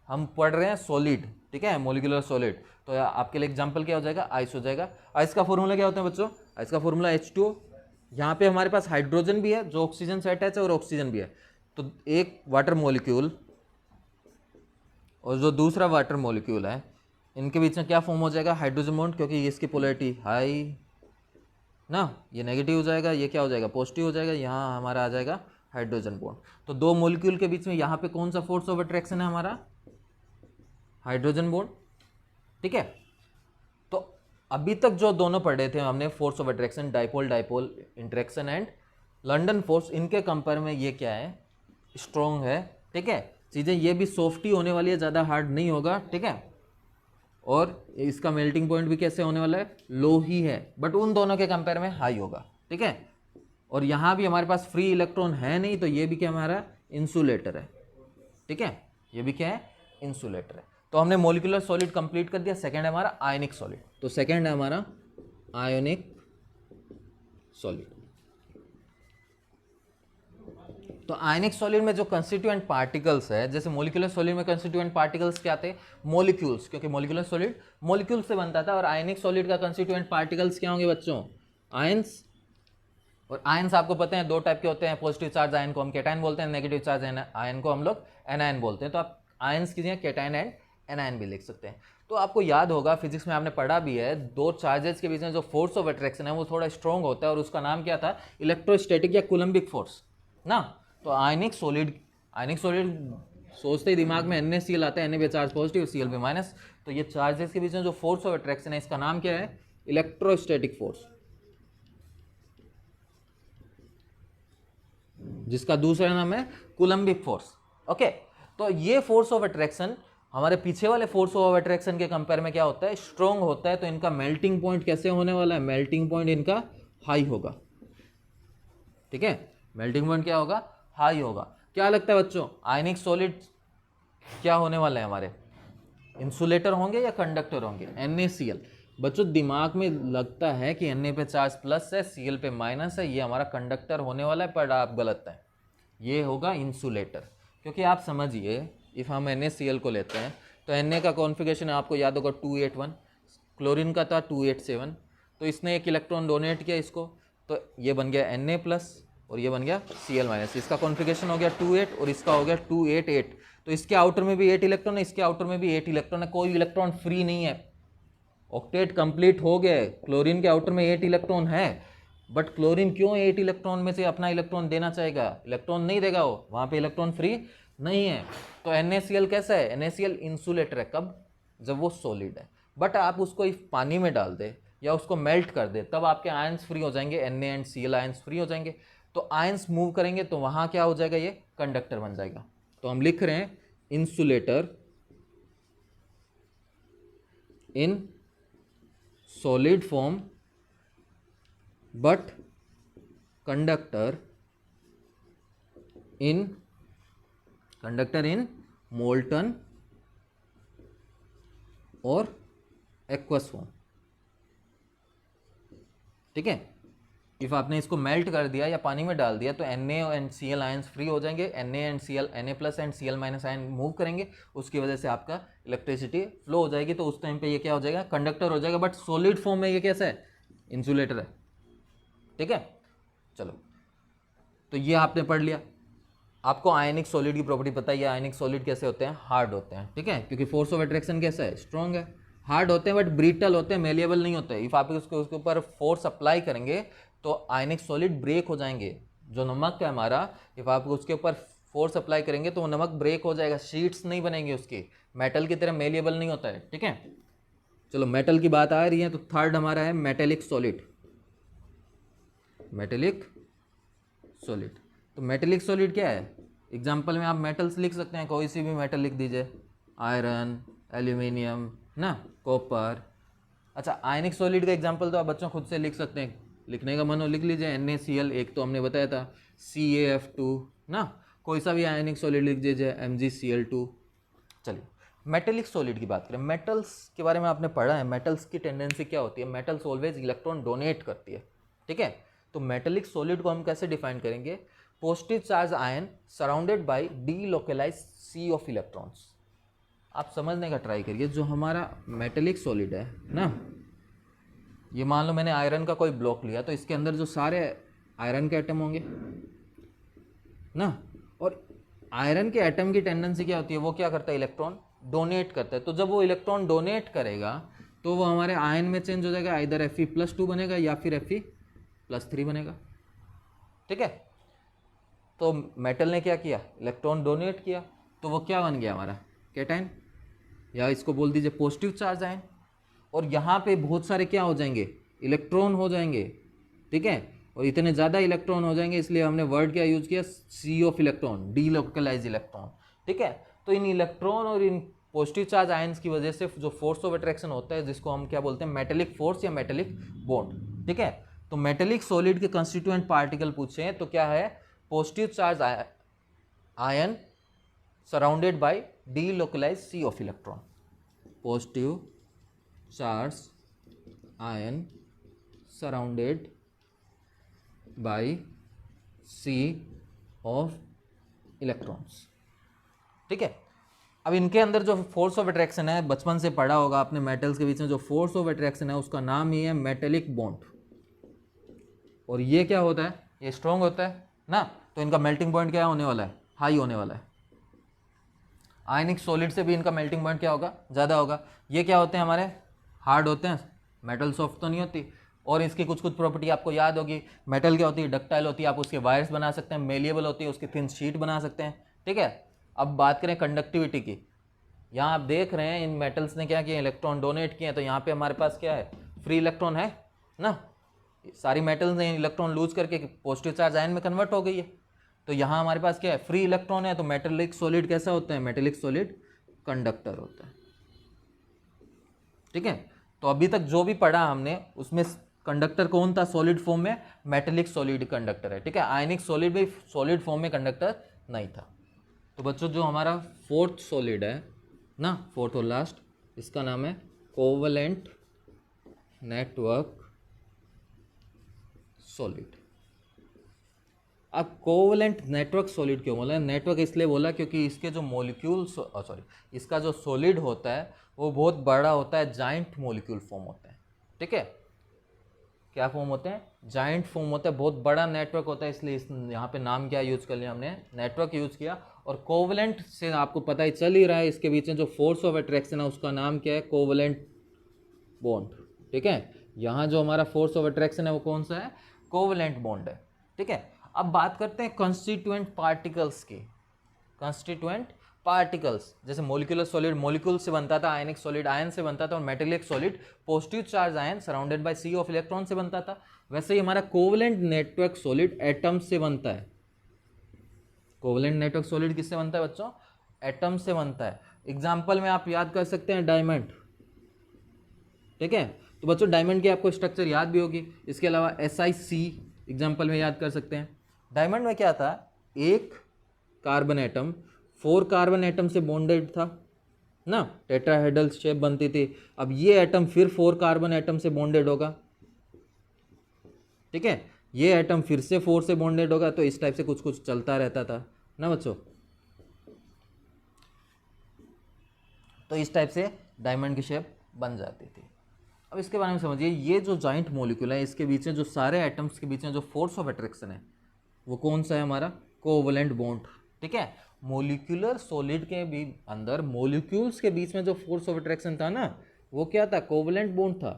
हम पढ़ रहे हैं सॉलिड। ठीक है, मोलिकुलर सॉलिड, तो आपके लिए एग्जाम्पल क्या हो जाएगा? आइस हो जाएगा। आइस का फॉर्मूला क्या होता है बच्चों? आइस का फॉर्मूला H2O। यहाँ पे हमारे पास हाइड्रोजन भी है जो ऑक्सीजन से अटैच है और ऑक्सीजन भी है, तो एक वाटर मॉलिक्यूल और जो दूसरा वाटर मॉलिक्यूल है इनके बीच में क्या फॉर्म हो जाएगा? हाइड्रोजन बॉन्ड, क्योंकि इसकी पोलैरिटी हाई ना, ये नेगेटिव हो जाएगा, ये क्या हो जाएगा? पॉजिटिव हो जाएगा, यहाँ हमारा आ जाएगा हाइड्रोजन बॉन्ड। तो दो मॉलिक्यूल के बीच में यहाँ पे कौन सा फोर्स ऑफ अट्रैक्शन है? हमारा हाइड्रोजन बॉन्ड। ठीक है, तो अभी तक जो दोनों पढ़े थे हमने, force of attraction, dipole dipole interaction and London force, इनके कंपेयर में ये क्या है? स्ट्रॉन्ग है। ठीक है, चीज़ें ये भी सॉफ्ट ही होने वाली है, ज़्यादा हार्ड नहीं होगा। ठीक है, और इसका मेल्टिंग पॉइंट भी कैसे होने वाला है? लो ही है, बट उन दोनों के कंपेयर में हाई होगा। ठीक है, और यहाँ भी हमारे पास फ्री इलेक्ट्रॉन है नहीं, तो ये भी क्या हमारा? इंसुलेटर है। ठीक है, ये भी क्या है? इंसुलेटर है। तो हमने मोलिकुलर सॉलिड कंप्लीट कर दिया। सेकंड है हमारा आयनिक सॉलिड। तो सेकंड है हमारा आयोनिक सॉलिड। तो आयनिक सॉलिड में जो कंस्टिट्यूएंट पार्टिकल्स है, जैसे मोलिकुलर सॉलिड में कंस्टिट्यूएंट पार्टिकल्स क्या आते हैं? मॉलिक्यूल्स, क्योंकि मोलिकुलर सॉलिड मॉलिक्यूल से बनता था। और आयनिक सॉलिड का कंस्टिट्यूएंट पार्टिकल्स क्या होंगे बच्चों? आयंस। और आयंस आपको पता है दो टाइप के होते हैं। पॉजिटिव चार्ज आयन को हम कैटायन बोलते हैं, नेगेटिव चार्ज आयन को हम लोग एनायन बोलते हैं। तो आप आयंस की जगह कैटायन एंड एनायन भी लिख सकते हैं। तो आपको याद होगा, फिजिक्स में आपने पढ़ा भी है, दो चार्जेस के बीच में जो फोर्स ऑफ अट्रैक्शन है वो थोड़ा स्ट्रॉन्ग होता है, और उसका नाम क्या था? इलेक्ट्रोस्टैटिक या कूलम्बिक फोर्स ना। तो आयनिक सॉलिड सोचते ही दिमाग में NaCl आता है, Na चार्ज पॉजिटिव, Cl भी माइनस। तो ये चार्जेस के बीच में जो फोर्स ऑफ अट्रैक्शन है इसका नाम क्या है? इलेक्ट्रोस्टैटिक फोर्स, जिसका दूसरा नाम है कूलम्बिक फोर्स। ओके, तो ये फोर्स ऑफ अट्रैक्शन हमारे पीछे वाले फोर्स ऑफ अट्रैक्शन के कंपेयर में क्या होता है? स्ट्रॉन्ग होता है। तो इनका मेल्टिंग पॉइंट कैसे होने वाला है? मेल्टिंग पॉइंट इनका हाई होगा। ठीक है, मेल्टिंग पॉइंट क्या होगा? हाई होगा। क्या लगता है बच्चों, आयनिक सॉलिड क्या होने वाले हैं हमारे, इंसुलेटर होंगे या कंडक्टर होंगे, NaCl। बच्चों दिमाग में लगता है कि Na पे चार्ज प्लस है, Cl पे माइनस है, ये हमारा कंडक्टर होने वाला है, पर आप गलत हैं, ये होगा इंसुलेटर। क्योंकि आप समझिए, इफ हम NaCl को लेते हैं तो Na का कॉन्फ़िगरेशन आपको याद होगा 281, क्लोरीन का था 287, तो इसने एक इलेक्ट्रॉन डोनेट किया इसको, तो ये बन गया Na प्लस और ये बन गया Cl माइनस। इसका कॉन्फ़िगरेशन हो गया 28 और इसका हो गया 288, तो इसके आउटर में भी 8 इलेक्ट्रॉन है, इसके आउटर में भी 8 इलेक्ट्रॉन है, कोई इलेक्ट्रॉन फ्री नहीं है। ऑक्टेट कंप्लीट हो गया है, क्लोरीन के आउटर में 8 इलेक्ट्रॉन है, बट क्लोरीन क्यों 8 इलेक्ट्रॉन में से अपना इलेक्ट्रॉन देना चाहेगा, इलेक्ट्रॉन नहीं देगा, वो वहाँ पे इलेक्ट्रॉन फ्री नहीं है। तो NaCl कैसा है, NaCl इंसुलेटर है, कब, जब वो सॉलिड है। बट आप उसको पानी में डाल दे या उसको मेल्ट कर दे, तब आपके आयंस फ्री हो जाएंगे, Na and Cl ions free हो जाएंगे, तो आयंस मूव करेंगे तो वहाँ क्या हो जाएगा, ये कंडक्टर बन जाएगा। तो हम लिख रहे हैं insulator in solid form but conductor in molten और aqueous form। ठीक है, इफ आपने इसको मेल्ट कर दिया या पानी में डाल दिया तो Na and Cl ions free हो जाएंगे, Na plus and Cl minus ion move करेंगे, उसकी वजह से आपका इलेक्ट्रिसिटी फ्लो हो जाएगी, तो उस टाइम पे ये क्या हो जाएगा, कंडक्टर हो जाएगा। बट सॉलिड फॉर्म में ये कैसा है, इंसुलेटर है। ठीक है, चलो, तो ये आपने पढ़ लिया। आपको आयनिक सॉलिड की प्रॉपर्टी पता है, आयनिक सॉलिड कैसे होते हैं, हार्ड होते हैं। ठीक है, क्योंकि फोर्स ऑफ अट्रैक्शन कैसा है, स्ट्रॉन्ग है। हार्ड होते हैं बट ब्रिटल होते हैं, मेलिएबल नहीं होते। इफ आप उसके ऊपर फोर्स अप्लाई करेंगे तो आयनिक सॉलिड ब्रेक हो जाएंगे। जो नमक है हमारा, इफ आप उसके ऊपर फोर्स अप्लाई करेंगे तो वो नमक ब्रेक हो जाएगा, शीट्स नहीं बनेंगे उसकी, मेटल की तरह मेलिएबल नहीं होता है। ठीक है, चलो मेटल की बात आ रही है तो थर्ड हमारा है मेटेलिक सॉलिड। मेटेलिक सॉलिड, तो मेटेलिक सॉलिड क्या है, एग्जाम्पल में आप मेटल्स लिख सकते हैं, कोई सी भी मेटल लिख दीजिए, आयरन, एल्यूमिनियम ना, कॉपर। अच्छा, आयनिक सॉलिड का एग्जाम्पल तो आप बच्चों खुद से लिख सकते हैं, लिखने का मन हो लिख लीजिए, NaCl एक तो हमने बताया था, CaF2 ना, कोई सा भी आयनिक सॉलिड लिख दीजिए, MgCl2। चलिए मेटेलिक सॉलिड की बात करें, मेटल्स के बारे में आपने पढ़ा है, मेटल्स की टेंडेंसी क्या होती है, मेटल्स ऑलवेज इलेक्ट्रॉन डोनेट करती है। ठीक है, तो मेटेलिक सॉलिड को हम कैसे डिफाइन करेंगे, positive charge ion surrounded by delocalised sea of electrons. आप समझने का ट्राई करिए, जो हमारा मेटेलिक सॉलिड है ना, ये मान लो मैंने आयरन का कोई ब्लॉक लिया, तो इसके अंदर जो सारे आयरन के एटम होंगे ना, और आयरन के एटम की टेंडेंसी क्या होती है, वो क्या करता है, इलेक्ट्रॉन डोनेट करता है। तो जब वो इलेक्ट्रॉन डोनेट करेगा तो वो हमारे आयन में चेंज हो जाएगा, इधर Fe+2 बनेगा या फिर Fe+3 बनेगा। ठीक है, तो मेटल ने क्या किया, इलेक्ट्रॉन डोनेट किया, तो वो क्या बन गया हमारा, कैटायन, या इसको बोल दीजिए पॉजिटिव चार्ज आयन। और यहाँ पे बहुत सारे क्या हो जाएंगे, इलेक्ट्रॉन हो जाएंगे। ठीक है, और इतने ज़्यादा इलेक्ट्रॉन हो जाएंगे, इसलिए हमने वर्ड क्या यूज़ किया, सी ऑफ इलेक्ट्रॉन, डीलोकलाइज इलेक्ट्रॉन। ठीक है, तो इन इलेक्ट्रॉन और इन पॉजिटिव चार्ज आयंस की वजह से जो फोर्स ऑफ अट्रैक्शन होता है, जिसको हम क्या बोलते हैं, मेटेलिक फोर्स या मेटेलिक बॉन्ड। ठीक है, तो मेटेलिक सॉलिड के कंस्टिट्यूएंट पार्टिकल पूछे तो क्या है, positive charge ion surrounded by delocalise sea of electron, positive charge ion surrounded by sea of electrons. ठीक है, अब इनके अंदर जो फोर्स ऑफ अट्रैक्शन है, बचपन से पढ़ा होगा आपने, मेटल्स के बीच में जो फोर्स ऑफ अट्रैक्शन है उसका नाम ही है मेटेलिक बॉन्ड। और ये क्या होता है, ये स्ट्रॉन्ग होता है ना, तो इनका मेल्टिंग पॉइंट क्या होने वाला है, हाई होने वाला है। आयनिक सॉलिड से भी इनका मेल्टिंग पॉइंट क्या होगा, ज़्यादा होगा। ये क्या होते हैं, हमारे हार्ड होते हैं, मेटल सॉफ्ट तो नहीं होती। और इसकी कुछ कुछ प्रॉपर्टी आपको याद होगी, मेटल क्या होती है, डक्टाइल होती है, आप उसके वायर्स बना सकते हैं, मेलिएबल होती है, उसकी थिन शीट बना सकते हैं। ठीक है, अब बात करें कंडक्टिविटी की, यहाँ आप देख रहे हैं इन मेटल्स ने क्या किया, इलेक्ट्रॉन डोनेट किए, तो यहाँ पे हमारे पास क्या है, फ्री इलेक्ट्रॉन है ना, सारी मेटल्स ने इलेक्ट्रॉन लूज करके पॉजिटिव चार्ज आयन में कन्वर्ट हो गई है, तो यहाँ हमारे पास क्या है, फ्री इलेक्ट्रॉन है। तो मेटेलिक सॉलिड कैसा होता है, मेटेलिक सॉलिड कंडक्टर होता है। ठीक है, तो अभी तक जो भी पढ़ा हमने उसमें कंडक्टर कौन था, सॉलिड फॉर्म में मेटेलिक सॉलिड कंडक्टर है। ठीक है, आयनिक सॉलिड भी सॉलिड फॉर्म में कंडक्टर नहीं था। तो बच्चों जो हमारा फोर्थ सॉलिड है ना, फोर्थ और लास्ट, इसका नाम है कोवलेंट नेटवर्क सॉलिड। अब कोवलेंट नेटवर्क सॉलिड क्यों बोला? नेटवर्क इसलिए बोला क्योंकि इसके जो मॉलिक्यूल्स, इसका जो सॉलिड होता है वो बहुत बड़ा होता है, जाइंट मॉलिक्यूल फॉर्म होते हैं। ठीक है, क्या फॉर्म होते हैं? जाइंट फॉर्म होता है, बहुत बड़ा नेटवर्क होता है, इसलिए इस यहाँ पे नाम क्या यूज कर लिया हमने? नेटवर्क यूज किया। और कोवलेंट से आपको पता ही चल ही रहा है, इसके बीच में जो फोर्स ऑफ अट्रैक्शन है उसका नाम क्या है? Covalent bond. ठीक है, यहाँ जो हमारा फोर्स ऑफ अट्रैक्शन है वो कौन सा है? कोवलेंट बॉन्ड है। ठीक है, अब बात करते हैं कंस्टिट्यूएंट पार्टिकल्स की। कंस्टिट्यूएंट पार्टिकल्स, जैसे मोलिकुलर सॉलिड मोलिक्यूल से बनता था, आयनिक सॉलिड आयन से बनता था, और metallic solid positive charge ion surrounded by sea of electron से बनता था। वैसे ही हमारा कोवलेंट नेटवर्क सॉलिड एटम से बनता है। कोवलेंट नेटवर्क सॉलिड किससे बनता है बच्चों? एटम से बनता है। एग्जाम्पल में आप याद कर सकते हैं डायमंड। ठीक है, तो बच्चों डायमंड की आपको स्ट्रक्चर याद भी होगी। इसके अलावा SiC एग्जाम्पल में याद कर सकते हैं। डायमंड में क्या था? एक कार्बन एटम 4 कार्बन एटम से बॉन्डेड था ना, टेट्राहेड्रल शेप बनती थी। अब ये एटम फिर 4 कार्बन एटम से बॉन्डेड होगा। ठीक है, ये एटम फिर से 4 से बॉन्डेड होगा, तो इस टाइप से कुछ कुछ चलता रहता था ना बच्चों। तो इस टाइप से डायमंड की शेप बन जाती थी। अब इसके बारे में समझिए, ये जो जॉइंट मॉलिक्यूल है इसके बीच में जो सारे एटम्स के बीच में जो फोर्स ऑफ अट्रैक्शन है वो कौन सा है? हमारा कोवलेंट बॉन्ड। ठीक है, मॉलिक्यूलर सॉलिड के भी अंदर मॉलिक्यूल्स के बीच में जो फोर्स ऑफ अट्रैक्शन था ना, वो क्या था? कोवलेंट बॉन्ड था।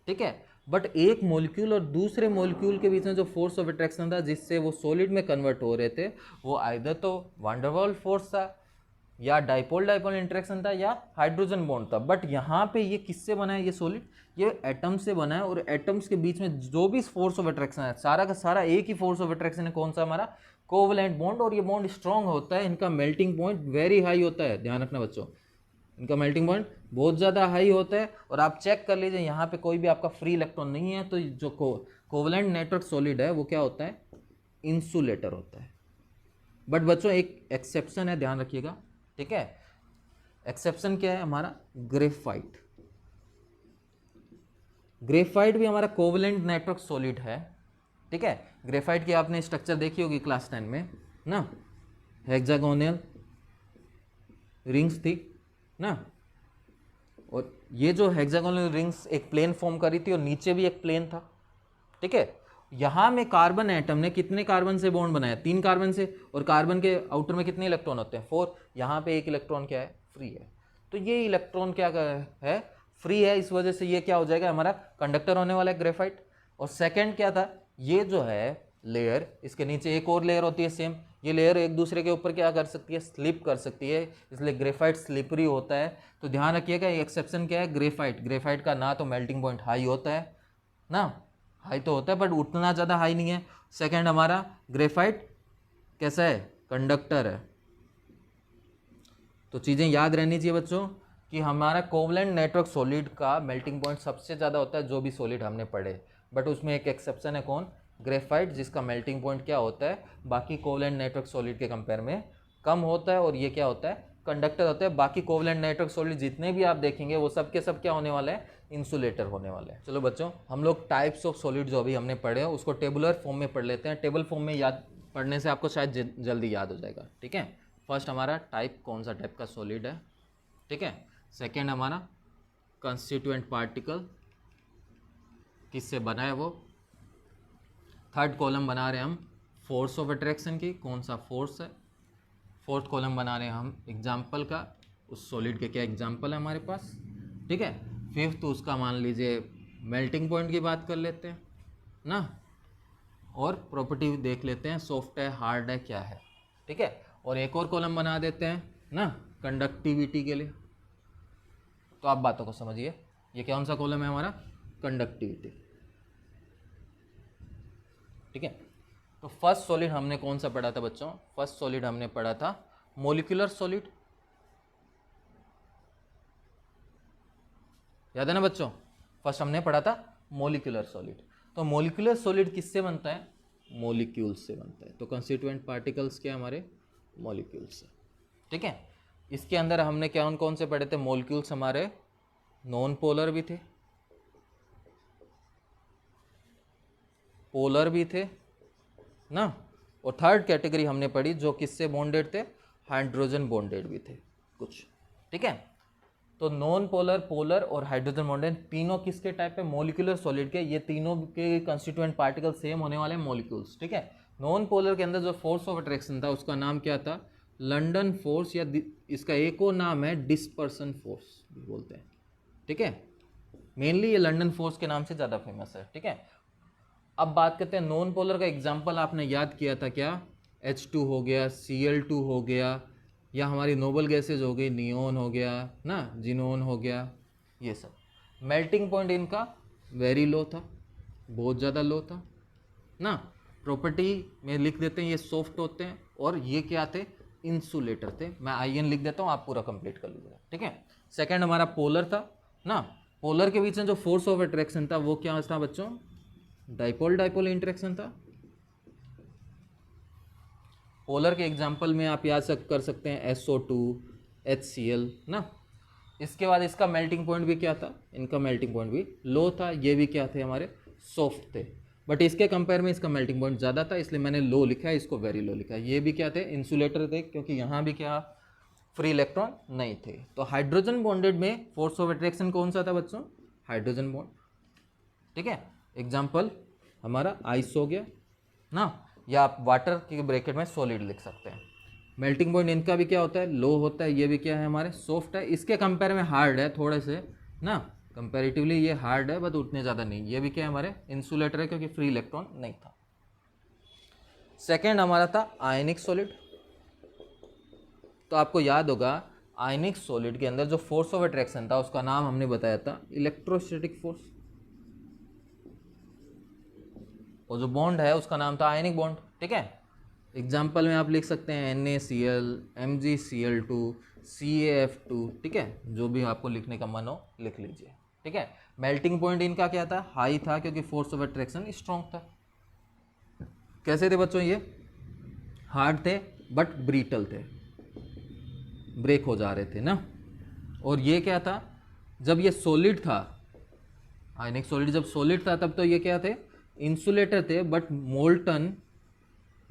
ठीक है, बट एक मॉलिक्यूल और दूसरे मॉलिक्यूल के बीच में जो फोर्स ऑफ अट्रैक्शन था जिससे वो सॉलिड में कन्वर्ट हो रहे थे, वो आइदर तो वान डेर वाल्स फोर्स था, या डाइपोल डाइपोल इंटरेक्शन था, या हाइड्रोजन बॉन्ड था। बट यहाँ पे ये किससे बना है? ये सॉलिड ये एटम से बना है, और एटम्स के बीच में जो भी फोर्स ऑफ अट्रैक्शन है सारा का सारा एक ही फोर्स ऑफ अट्रैक्शन है। कौन सा? हमारा कोवलेंट बॉन्ड। और ये बॉन्ड स्ट्रॉन्ग होता है, इनका मेल्टिंग पॉइंट वेरी हाई होता है। ध्यान रखना बच्चों, इनका मेल्टिंग पॉइंट बहुत ज़्यादा हाई होता है। और आप चेक कर लीजिए, यहाँ पे कोई भी आपका फ्री इलेक्ट्रॉन नहीं है, तो जो कोवलेंट नेटवर्क सॉलिड है वो क्या होता है? इंसुलेटर होता है। बट बच्चों एक एक्सेप्शन है, ध्यान रखिएगा। ठीक है, एक्सेप्शन क्या है? हमारा ग्रेफाइट। ग्रेफाइट भी हमारा कोवलेंट नेटवर्क सॉलिड है। ठीक है, ग्रेफाइट की आपने स्ट्रक्चर देखी होगी क्लास 10 में ना, हेक्सागोनल रिंग्स थी ना, और ये जो हेक्सागोनल रिंग्स एक प्लेन फॉर्म करी थी और नीचे भी एक प्लेन था। ठीक है, यहाँ में कार्बन एटम ने कितने कार्बन से बॉन्ड बनाया? 3 कार्बन से, और कार्बन के आउटर में कितने इलेक्ट्रॉन होते हैं? 4। यहाँ पे एक इलेक्ट्रॉन क्या है? फ्री है। तो ये इलेक्ट्रॉन क्या है? फ्री है। इस वजह से ये क्या हो जाएगा? हमारा कंडक्टर होने वाला है ग्रेफाइट। और सेकंड क्या था? ये जो है लेयर, इसके नीचे एक और लेयर होती है सेम, ये लेयर एक दूसरे के ऊपर क्या कर सकती है? स्लिप कर सकती है, इसलिए ग्रेफाइट स्लिपरी होता है। तो ध्यान रखिएगा, एक्सेप्शन क्या है? ग्रेफाइट। ग्रेफाइट का ना तो मेल्टिंग पॉइंट हाई होता है ना, हाई तो होता है बट उतना ज़्यादा हाई नहीं है। सेकंड हमारा ग्रेफाइट कैसा है? कंडक्टर है। तो चीज़ें याद रहनी चाहिए बच्चों कि हमारा कोवलेंट नेटवर्क सॉलिड का मेल्टिंग पॉइंट सबसे ज़्यादा होता है जो भी सॉलिड हमने पढ़े, बट उसमें एक एक्सेप्शन है। कौन? ग्रेफाइट, जिसका मेल्टिंग पॉइंट क्या होता है? बाकी कोवलेंट नेटवर्क सॉलिड के कंपेयर में कम होता है, और ये क्या होता है? कंडक्टर होता है। बाकी कोवलेंट नेटवर्क सॉलिड जितने भी आप देखेंगे वो सब के सब क्या होने वाले हैं? इंसुलेटर होने वाले हैं। चलो बच्चों, हम लोग टाइप्स ऑफ सॉलिड जो अभी हमने पढ़े हैं उसको टेबुलर फॉर्म में पढ़ लेते हैं। टेबल फॉर्म में याद पढ़ने से आपको शायद जल्दी याद हो जाएगा। ठीक है, फर्स्ट हमारा टाइप, कौन सा टाइप का सॉलिड है। ठीक है, सेकेंड हमारा कंस्टिट्यूएंट पार्टिकल, किससे बना है वो। थर्ड कॉलम बना रहे हैं हम फोर्स ऑफ अट्रैक्शन की, कौन सा फोर्स है। फोर्थ कॉलम बना रहे हैं हम एग्जाम्पल का, उस सॉलिड के क्या एग्जाम्पल है हमारे पास। ठीक है, फिफ्थ उसका मान लीजिए मेल्टिंग पॉइंट की बात कर लेते हैं ना, और प्रॉपर्टी देख लेते हैं, सॉफ्ट है हार्ड है क्या है। ठीक है, और एक और कॉलम बना देते हैं ना कंडक्टिविटी के लिए। तो आप बातों को समझिए, ये कौन सा कॉलम है हमारा? कंडक्टिविटी। ठीक है, तो फर्स्ट सॉलिड हमने कौन सा पढ़ा था बच्चों? फर्स्ट सॉलिड हमने पढ़ा था मोलिकुलर सॉलिड, याद है ना बच्चों? फर्स्ट हमने पढ़ा था मोलिकुलर सॉलिड। तो मोलिकुलर सॉलिड किससे बनता है? मॉलिक्यूल्स से बनता है। तो कंस्टिट्यूएंट पार्टिकल्स क्या हमारे? मॉलिक्यूल्स से। ठीक है। इसके अंदर हमने क्या कौन से पढ़े थे, मॉलिक्यूल्स हमारे नॉन पोलर भी थे, पोलर भी थे ना, और थर्ड कैटेगरी हमने पढ़ी जो किससे बॉन्डेड थे, हाइड्रोजन बॉन्डेड भी थे कुछ, ठीक है। तो नॉन पोलर, पोलर और हाइड्रोजन बॉन्डेड तीनों किसके टाइप पे, मॉलिक्यूलर सॉलिड के, ये तीनों के कंस्टिट्यूएंट पार्टिकल सेम होने वाले मॉलिक्यूल्स, ठीक है। नॉन पोलर के अंदर जो फोर्स ऑफ अट्रैक्शन था उसका नाम क्या था, लंडन फोर्स, या इसका एक और नाम है डिस्पर्सन फोर्स भी बोलते हैं, ठीक है। मेनली ये लंडन फोर्स के नाम से ज़्यादा फेमस है, ठीक है। अब बात करते हैं नॉन पोलर का एग्जाम्पल, आपने याद किया था क्या, H2 हो गया, Cl2 हो गया, या हमारी नोबल गैसेज हो गई, नियोन हो गया ना, जिनोन हो गया, ये सब। मेल्टिंग पॉइंट इनका वेरी लो था, बहुत ज़्यादा लो था ना। प्रॉपर्टी में लिख देते हैं ये सॉफ्ट होते हैं, और ये क्या थे, इंसुलेटर थे। मैं IN लिख देता हूँ, आप पूरा कंप्लीट कर लीजिएगा, ठीक है। सेकेंड हमारा पोलर था ना, पोलर के बीच में जो फोर्स ऑफ अट्रैक्शन था वो क्या था बच्चों, डाइपोल डाइपोल इंटरेक्शन था। पोलर के एग्जांपल में आप याद कर सकते हैं SO2, HCl ना। इसके बाद इसका मेल्टिंग पॉइंट भी क्या था, इनका मेल्टिंग पॉइंट भी लो था, ये भी क्या थे हमारे, सॉफ्ट थे, बट इसके कंपेयर में इसका मेल्टिंग पॉइंट ज़्यादा था, इसलिए मैंने लो लिखा है, इसको वेरी लो लिखा है। ये भी क्या थे, इंसुलेटर थे, क्योंकि यहाँ भी क्या फ्री इलेक्ट्रॉन नहीं थे। तो हाइड्रोजन बॉन्डेड में फोर्स ऑफ अट्रैक्शन कौन सा था बच्चों, हाइड्रोजन बॉन्ड, ठीक है। एग्जाम्पल हमारा आइस हो गया ना, या आप वाटर के ब्रैकेट में सॉलिड लिख सकते हैं। मेल्टिंग पॉइंट इनका भी क्या होता है, लो होता है, ये भी क्या है हमारे सॉफ्ट है, इसके कंपेयर में हार्ड है थोड़े से ना, कंपेरेटिवली ये हार्ड है बट उतने ज़्यादा नहीं। ये भी क्या है हमारे इंसुलेटर है, क्योंकि फ्री इलेक्ट्रॉन नहीं था। सेकेंड हमारा था आयनिक सॉलिड। तो आपको याद होगा आयनिक सॉलिड के अंदर जो फोर्स ऑफ अट्रैक्शन था उसका नाम हमने बताया था इलेक्ट्रोस्टैटिक फोर्स, और जो बॉन्ड है उसका नाम था आयनिक बॉन्ड, ठीक है। एग्जाम्पल में आप लिख सकते हैं NaCl, MgCl2, CaF2, ठीक है, जो भी आपको लिखने का मन हो लिख लीजिए, ठीक है। मेल्टिंग पॉइंट इनका क्या था, हाई था, क्योंकि फोर्स ऑफ अट्रैक्शन स्ट्रॉन्ग था। कैसे थे बच्चों, ये हार्ड थे बट ब्रीटल थे, ब्रेक हो जा रहे थे ना। और ये क्या था, जब ये सॉलिड था, आयनिक सॉलिड जब सॉलिड था तब तो ये क्या थे, इंसुलेटर थे, बट मोल्टन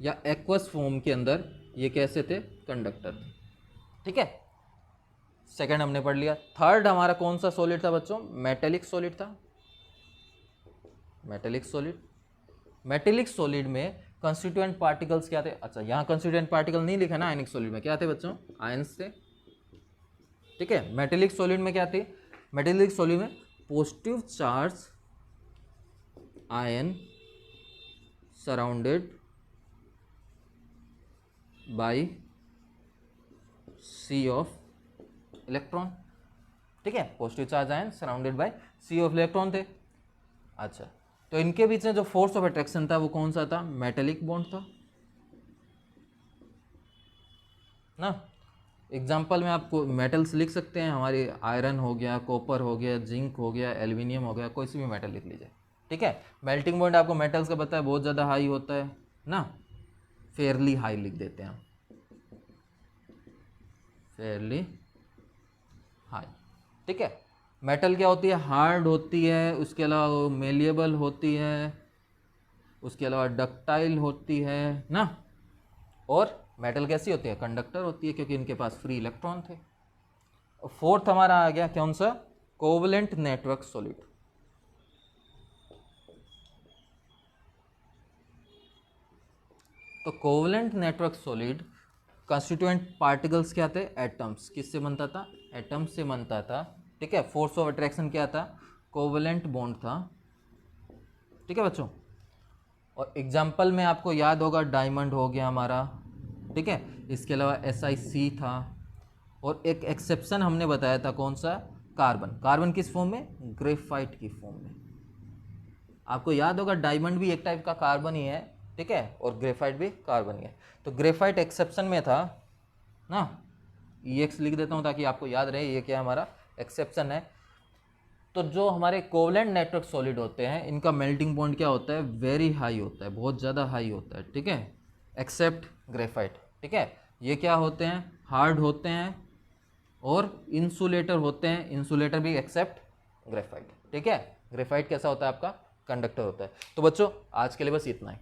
या एक्वस फॉर्म के अंदर ये कैसे थे, कंडक्टर थे, ठीक है। सेकंड हमने पढ़ लिया। थर्ड हमारा कौन सा सॉलिड था बच्चों, मेटेलिक सॉलिड था। मेटेलिक सॉलिड, मेटेलिक सॉलिड में कंस्टिट्यूएंट पार्टिकल्स क्या थे, अच्छा यहाँ कंस्टिट्यूएंट पार्टिकल नहीं लिखा ना, आयनिक सॉलिड में क्या थे बच्चों, आयंस थे, ठीक है। मेटेलिक सॉलिड में क्या थे, मेटेलिक सॉलिड में positive charge ion surrounded bye C of electron, ठीक है। Positive charge ion surrounded bye C of electron थे। अच्छा, तो इनके बीच में जो फोर्स ऑफ अट्रैक्शन था वो कौन सा था, मेटेलिक बॉन्ड था ना। एग्जाम्पल में आपको मेटल्स लिख सकते हैं, हमारे आयरन हो गया, कॉपर हो गया, जिंक हो गया, एल्यूमिनियम हो गया, कोई सी भी मेटल लिख लीजिए, ठीक है। मेल्टिंग पॉइंट आपको मेटल्स का पता है बहुत ज़्यादा हाई होता है ना, फेयरली हाई लिख देते हैं हम, फेयरली हाई, ठीक है। मेटल क्या होती है, हार्ड होती है, उसके अलावा मेलिएबल होती है, उसके अलावा डक्टाइल होती है ना। और मेटल कैसी होती है, कंडक्टर होती है, क्योंकि इनके पास फ्री इलेक्ट्रॉन थे। फोर्थ हमारा आ गया कौन सा, कोवलेंट नेटवर्क सॉलिड। तो covalent network solid constituent particles क्या थे, एटम्स। किससे बनता था, एटम्स से बनता था, ठीक है। फोर्स ऑफ अट्रैक्शन क्या था, कोवलेंट बॉन्ड था, ठीक है बच्चों। और एग्जाम्पल में आपको याद होगा डायमंड हो गया हमारा, ठीक है। इसके अलावा SiC था, और एक एक्सेप्शन हमने बताया था कौन सा, कार्बन। कार्बन किस फॉर्म में, ग्रेफाइट की फॉर्म में। आपको याद होगा डायमंड भी एक टाइप का कार्बन ही है, ठीक है, और ग्रेफाइट भी कार्बन ही है। तो ग्रेफाइट एक्सेप्शन में था ना, EX लिख देता हूँ ताकि आपको याद रहे, ये क्या हमारा एक्सेप्शन है। तो जो हमारे कोवलेंट नेटवर्क सॉलिड होते हैं इनका मेल्टिंग पॉइंट क्या होता है, वेरी हाई होता है, बहुत ज़्यादा हाई होता है, ठीक है, एक्सेप्ट ग्रेफाइट, ठीक है। ये क्या होते हैं, हार्ड होते हैं और इंसुलेटर होते हैं, इंसुलेटर भी एक्सेप्ट ग्रेफाइट। ठीक है, ग्रेफाइट कैसा होता है आपका, कंडक्टर होता है। तो बच्चों आज के लिए बस इतना ही।